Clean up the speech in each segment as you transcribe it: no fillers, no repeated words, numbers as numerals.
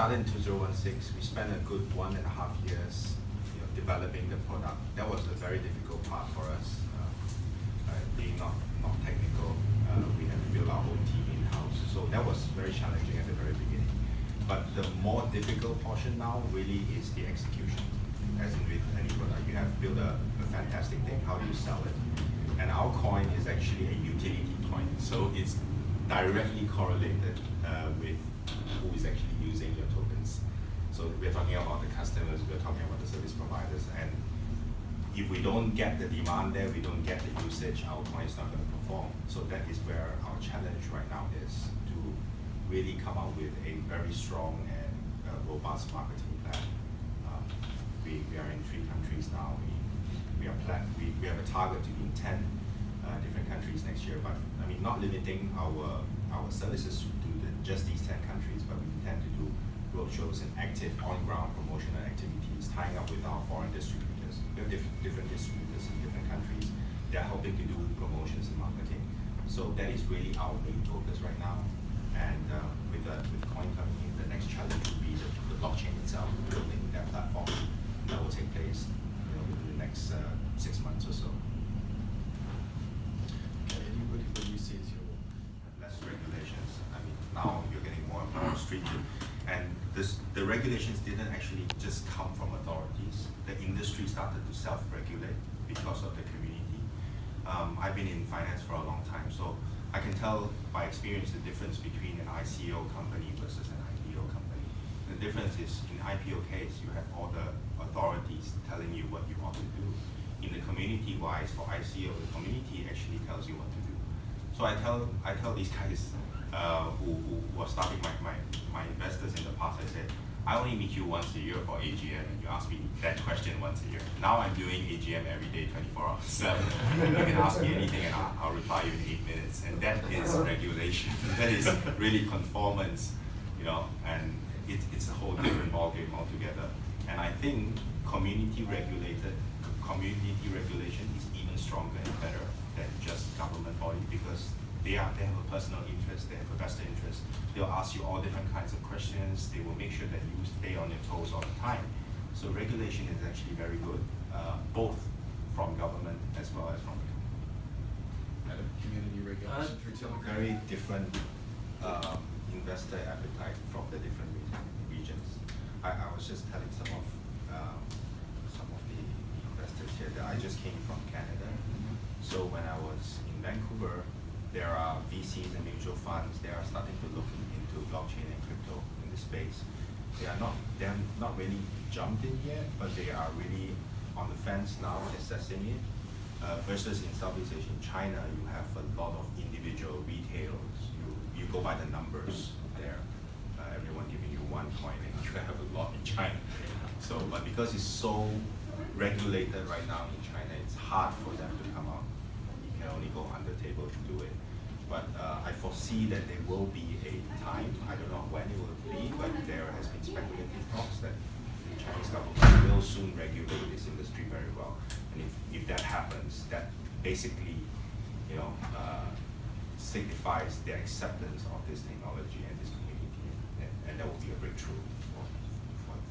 started in 2016. We spent a good 1.5 years, developing the product. That was a very difficult part for us, being not technical. We had to build our own team in-house. So that was very challenging at the very beginning. But the more difficult portion now really is the execution. As in with any product, you have built a fantastic thing. How do you sell it? And our coin is actually a utility coin. So it's directly correlated with who is actually using your tokens. So we're talking about the customers, we're talking about the service providers, and if we don't get the demand there, we don't get the usage, our coin is not going to perform. So that is where our challenge right now is, to really come up with a very strong and robust marketing plan. We are in 3 countries now. We have a target to be in 10 different countries next year, but I mean, not limiting our services to just these 10 countries, but we intend to do roadshows and active on-ground promotional activities, tying up with our foreign distributors. We have different distributors in different countries. They're helping to do promotions and marketing. So that is really our main focus right now. And with Coin coming in, the next challenge will be the blockchain itself, building that platform. That will take place within the next 6 months or so. Anybody that you see is less regulations. I mean, now you're getting more and more stringent. And the regulations didn't actually just come from authorities. The industry started to self-regulate because of the community. I've been in finance for a long time, so I can tell by experience the difference between an ICO company versus an IPO company. The difference is, in IPO case, you have all the authorities telling you what you want to do. In the community-wise, for ICO, the community actually tells you what to do. So I tell these guys who are starting my investors in the past, I said, I only meet you once a year for AGM, and you ask me that question once a year. Now I'm doing AGM every day, 24 hours 7. You can ask me anything and I'll reply you in 8 minutes. And that is regulation. That is really conformance, and it's a whole different ballgame altogether. And I think community regulation is even stronger and better than just government body, because they have a personal interest, they have a vested interest. They'll ask you all different kinds of questions. They will make sure that you stay on your toes all the time. So regulation is actually very good, both from government as well as from the Adam, community regulation for telecom. very different investor appetite from the different regions. I was just telling some of the investors here that I just came from Canada. So when I was in Vancouver, there are VCs and mutual funds. They are starting to look into blockchain and crypto in this space. They're not really jumped in yet, but they are really on the fence now, assessing it. Versus in Southeast Asia, in China, you have a lot of individual retailers. You go by the numbers there. Everyone giving you one coin, and you have a lot in China. So, but because it's so regulated right now in China, it's hard for them to come out. You can only go under table to do it. But I foresee that there will be a time, I don't know when it will be, but there has been speculative talks that the Chinese government will soon regulate this industry very well. And if that happens, that basically signifies the acceptance of this technology and this community, and that will be a breakthrough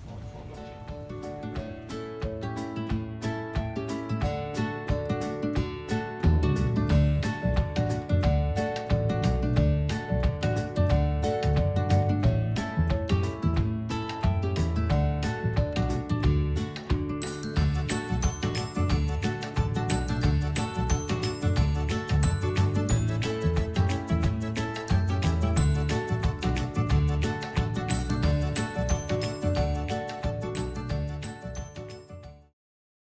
for blockchain.